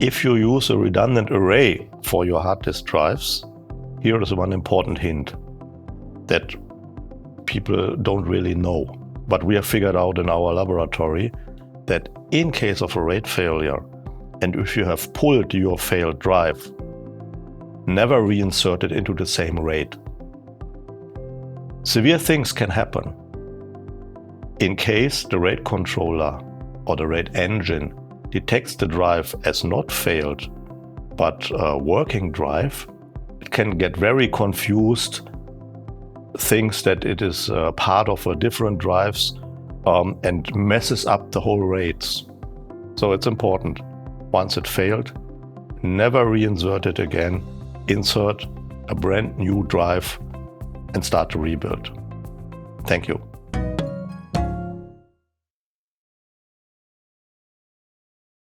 If you use a redundant array for your hard disk drives, here is one important hint that people don't really know, but we have figured out in our laboratory that in case of a RAID failure, and if you have pulled your failed drive, never reinsert it into the same RAID. Severe things can happen. In case the RAID controller or the RAID engine detects the drive as not failed, but a working drive, it can get very confused, thinks that it is part of a different drives, and messes up the whole RAIDs. So it's important. Once it failed, never reinsert it again. Insert a brand new drive and start to rebuild. Thank you.